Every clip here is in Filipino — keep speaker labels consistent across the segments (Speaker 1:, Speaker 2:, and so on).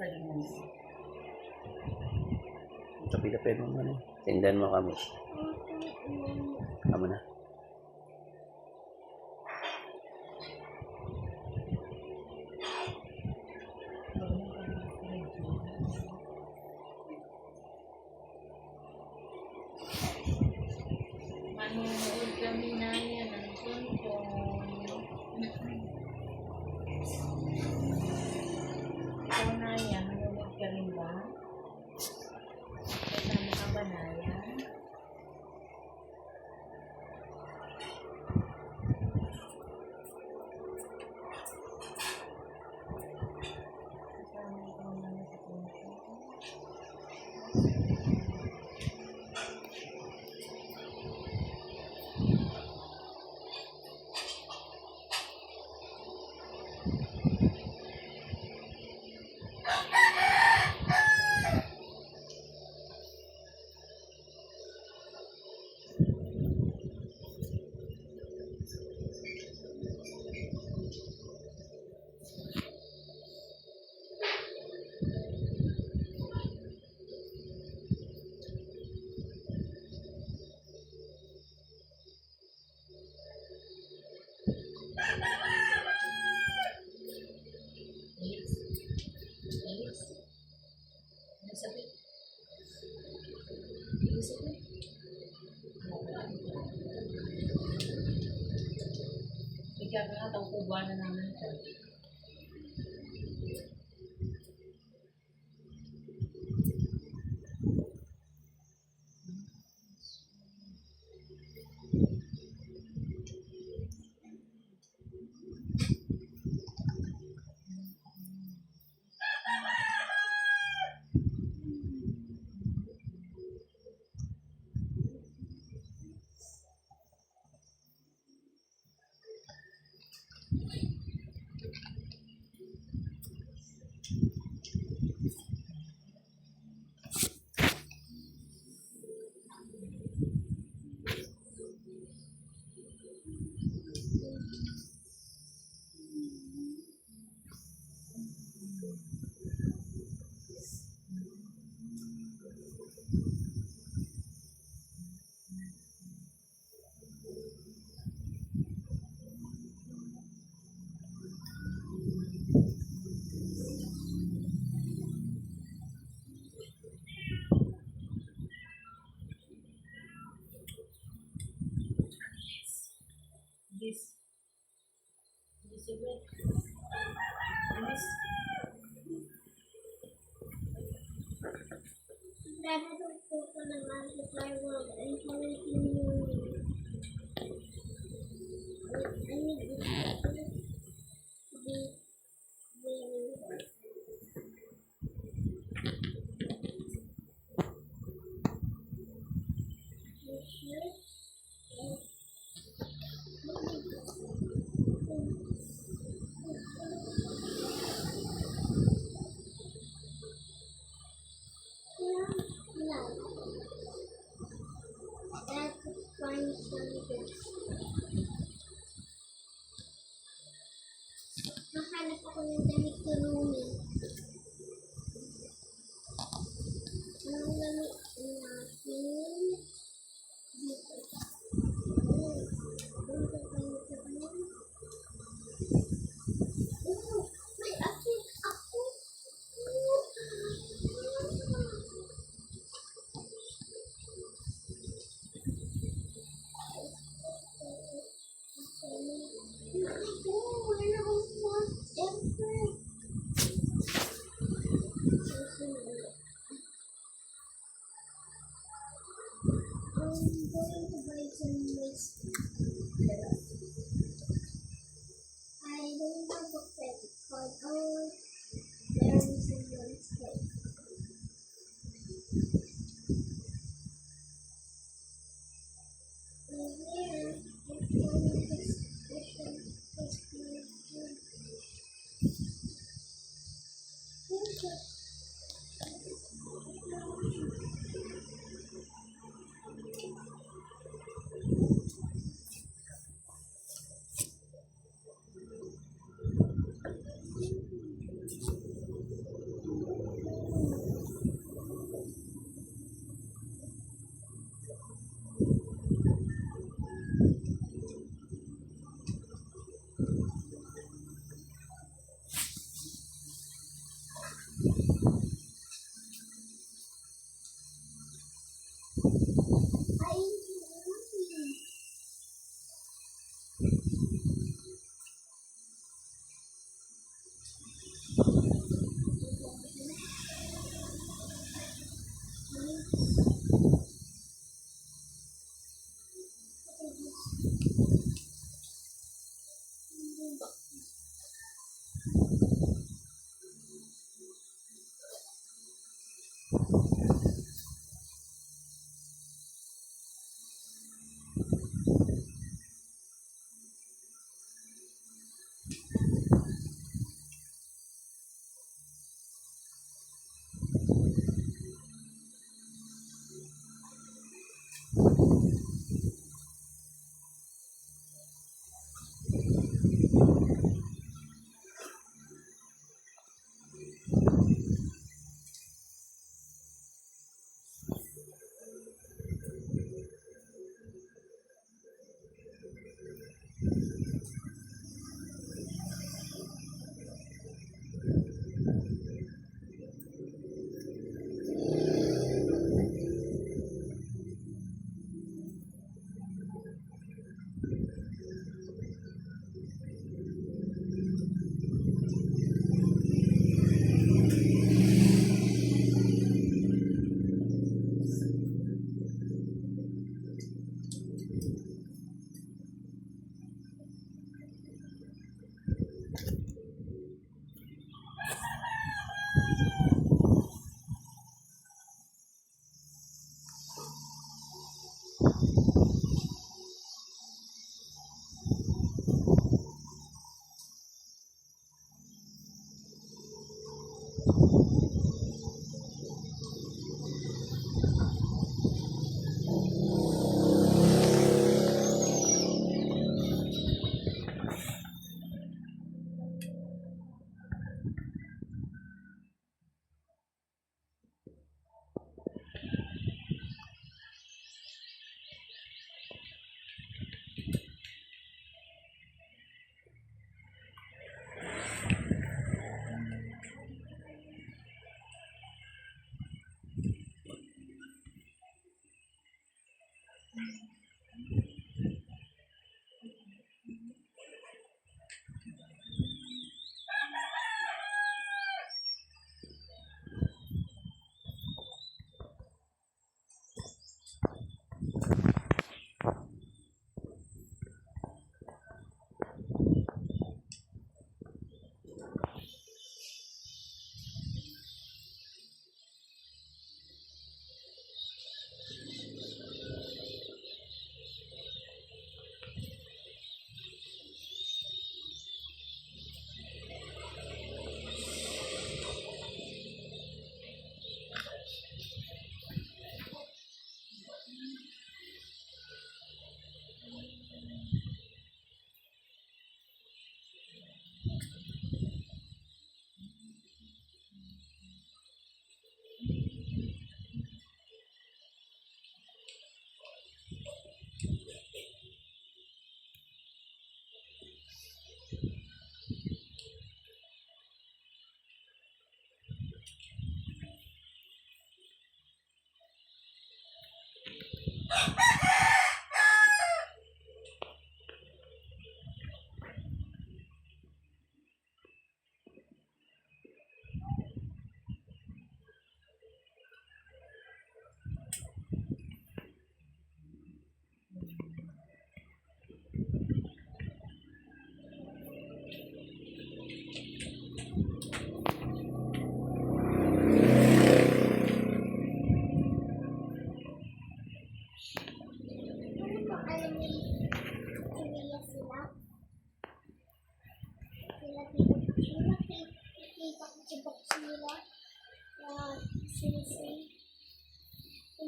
Speaker 1: Tapi mo ano. Tindan mo kami. Kamu na.
Speaker 2: Manonood kami na yan ng tuntong. Ikaw na yan, manonood ka rin ba? Kasama ka ba na yan? Kasama ka na sa tuntong. Bigyan ka nga itong kuba na naman ito. This is it. This.
Speaker 3: Dapat po ko naman sa plywood and continue. I need find something. Nahanap ako ng damit ni Rumi. Anong damit natin? Dito. Dito tayo sa ano? Oh, may asin ako.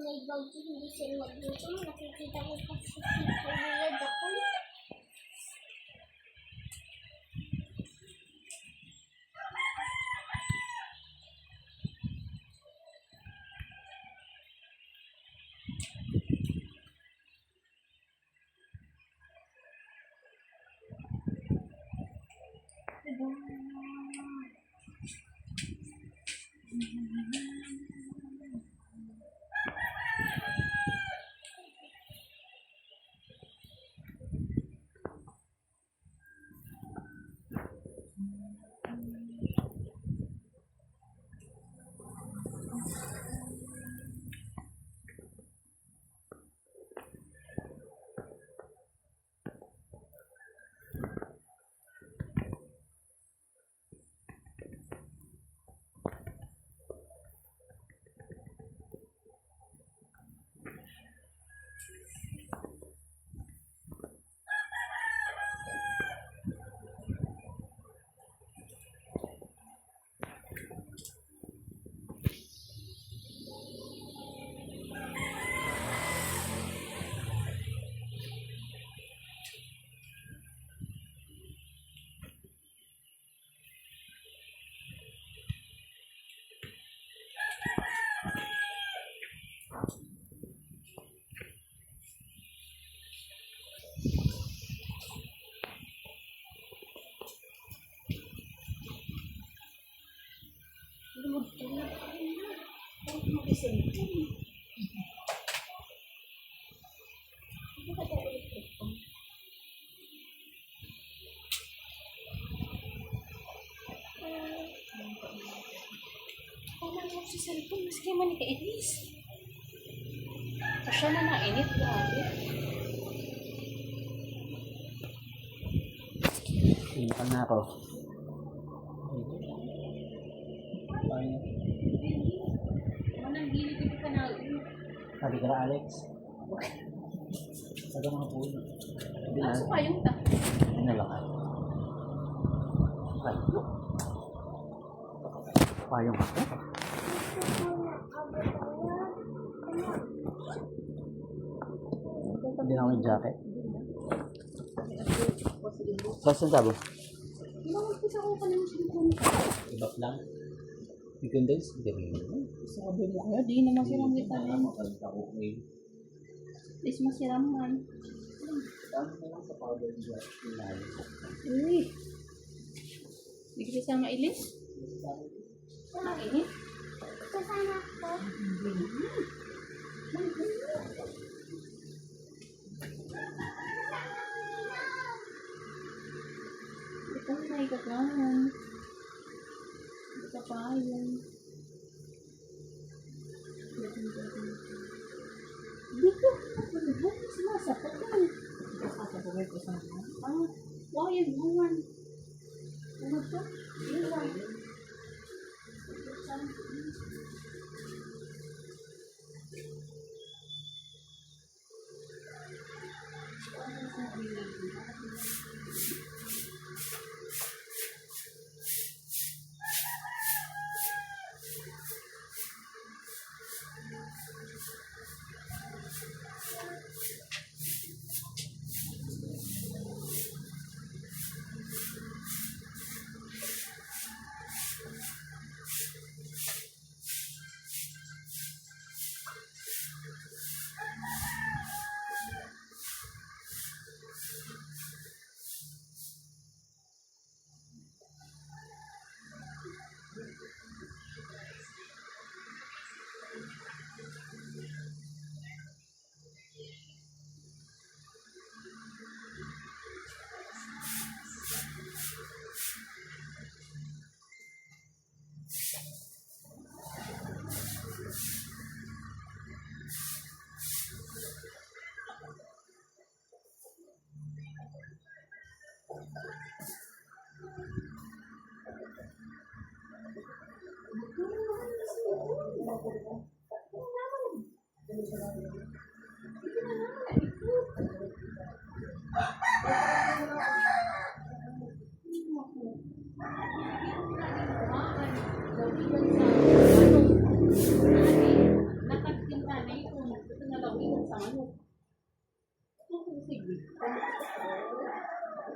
Speaker 3: May bagyo, hindi sila magluto. Nakikita ko kasi nilad ako. cellphone. Hindi ka tayo electric ko. Tama mo sa cellphone, maski man ikainis.
Speaker 2: Siya na nainit, grabe.
Speaker 1: Inukan na ako.
Speaker 2: Manang gilid dito ka na.
Speaker 1: Sabi ka na, Alex. Sabi mga puno. Hindi na.
Speaker 2: Aso pa yung ta.
Speaker 1: Ano lang ako. Ay, payong ako. Hindi na ako yung jacket. Basta ang tabo?
Speaker 2: Isa ko pa naman cellphone.
Speaker 1: Ibap lang. Weekenders? Hindi rin.
Speaker 2: Sabi mo kaya, di naman siram kita rin. Is masiram man.
Speaker 1: Dami na lang sa powder dyan.
Speaker 2: Uy. Hindi ka sama ilis? Mainit?
Speaker 3: Kasama ko.
Speaker 2: Ito na ikagahan. Ito pa yun. Dito. Sumasakot yan. Sumasakot ko sa mga. Ah, wow, yan. Buwan. Ano to? Iwan.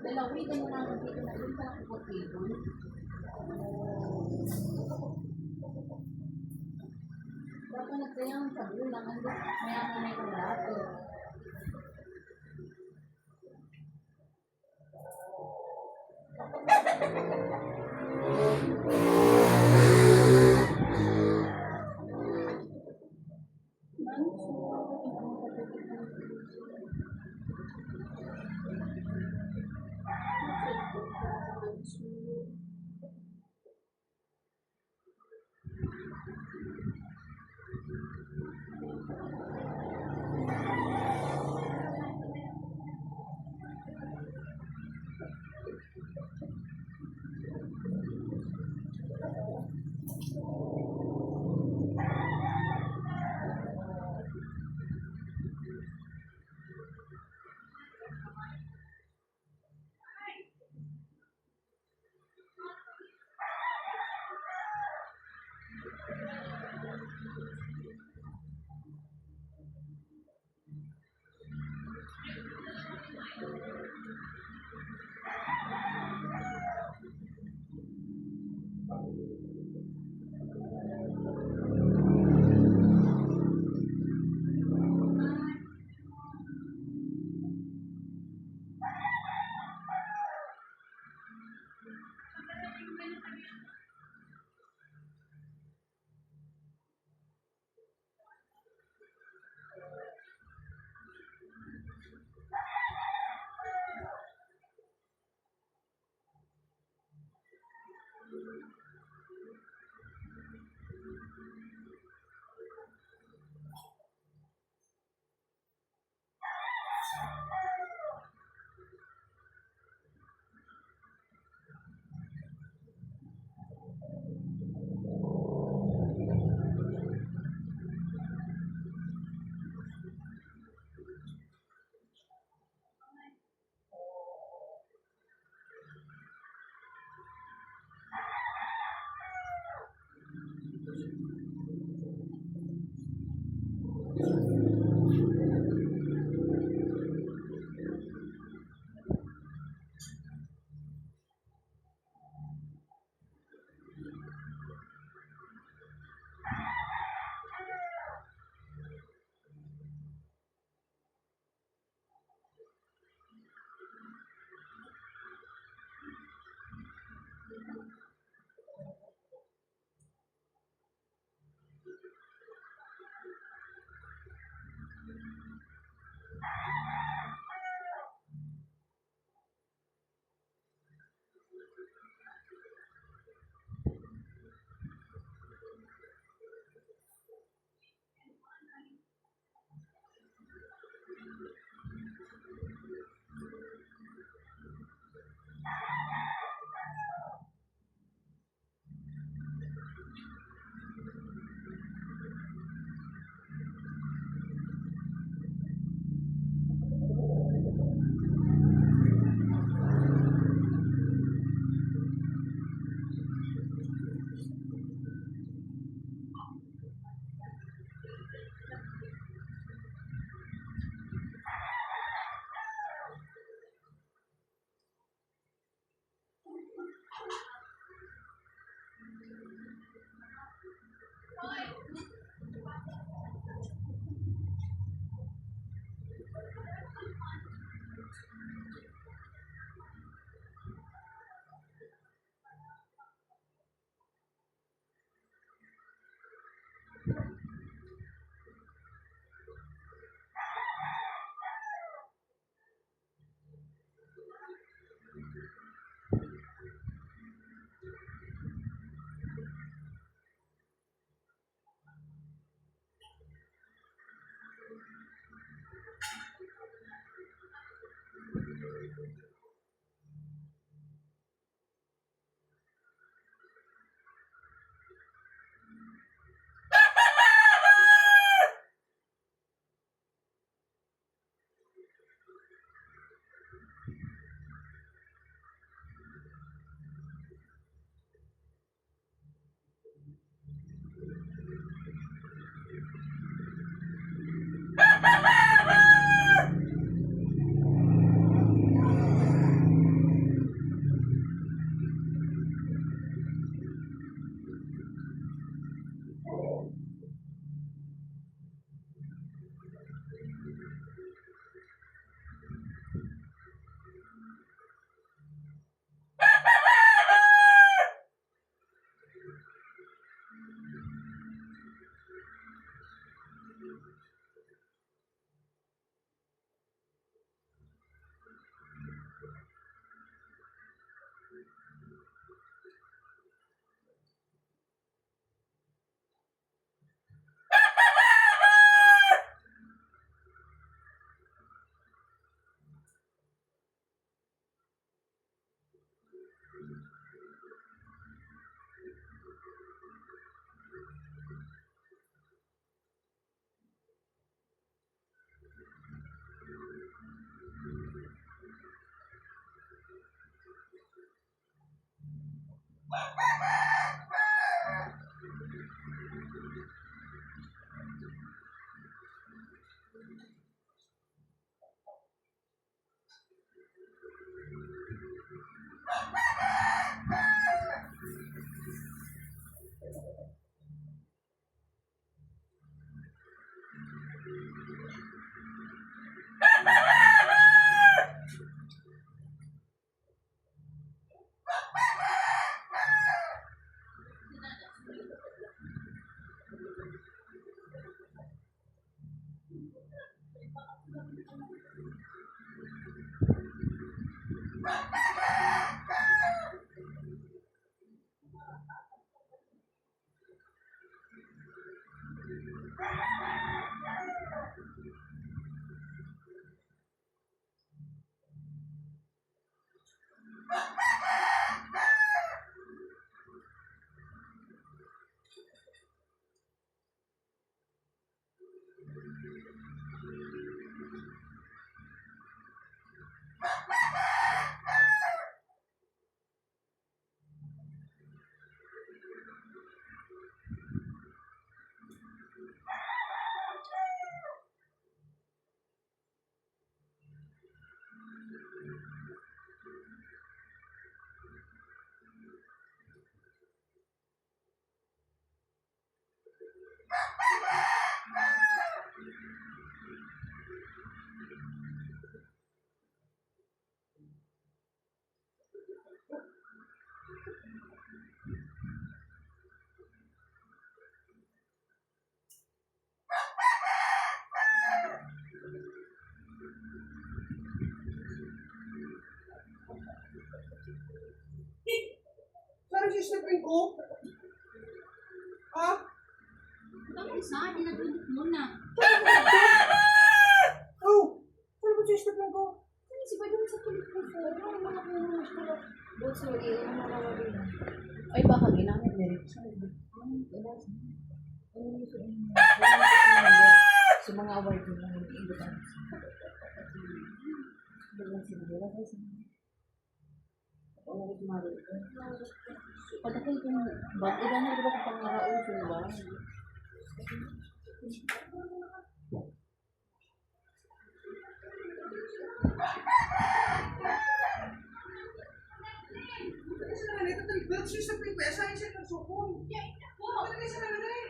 Speaker 2: Dalawigan na lang dito na dun sa nakapagpilon. Dapat nagsayang sa bulang, mayaman na yung lahat.
Speaker 4: Saan siya ko? Ha?
Speaker 2: Bakit sa akin natulog muna?
Speaker 4: Oh! Saan ba siya ko?
Speaker 2: Ano si ba doon sa tulog ko? Ano mga puno siya? Doon sa wali, ano mga wali na. Ay, baka ginamit direct siya. Sa mga award ko na hindi ibutan. Doon sila dila kasi. Ano ko tumari ito? Padakay ko bag iba na diba kung pangaraon ko ba?
Speaker 4: Saan siya nagsukon? Ano siya nanay?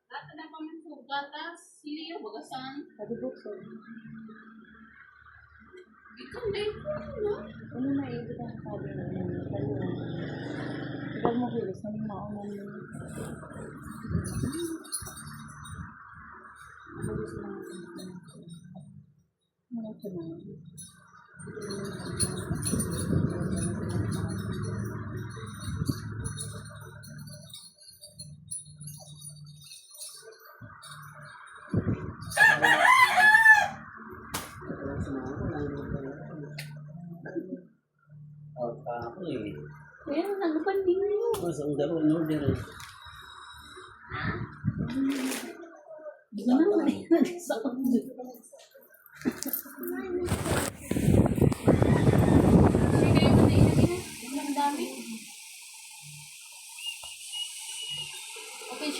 Speaker 2: Lahat na kami po gatas. Siliyo, bagasan.
Speaker 5: Sabi bukso.
Speaker 2: Ikaw na ito, no?
Speaker 5: Ano na eh, ito ang sabi na yun. Ikaw mo bilis, nang maunan mo. Bilis lang. Ano ito na?
Speaker 1: Oh, ako eh.
Speaker 2: Kaya nagpanding mo.
Speaker 1: Mas ang daro in order eh.
Speaker 2: Hindi naman eh. Sa